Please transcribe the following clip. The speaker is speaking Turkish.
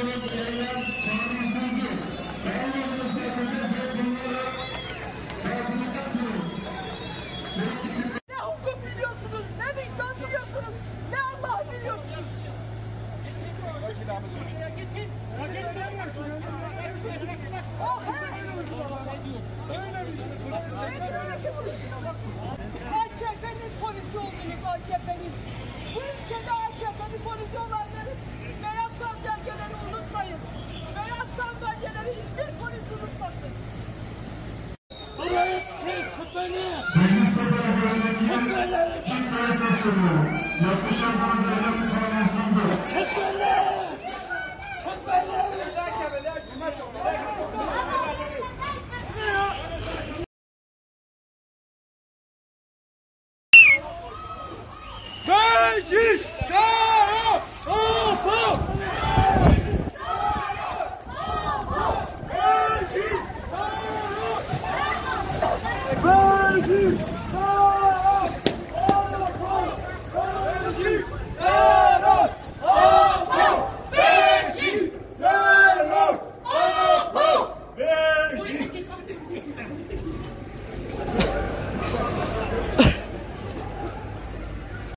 Ne hukuk biliyorsunuz, ne vicdan biliyorsunuz, ne Allah biliyorsunuz. AKP'nin polisi oldunuz, AKP'nin. Bu ülkede AKP'nin polisi olanların beyaz sandalyeleri unutmayın. Beyaz sandalyeleri hiçbir polis unutmasın. Burayı çek beni! Çek beni! Çek beni!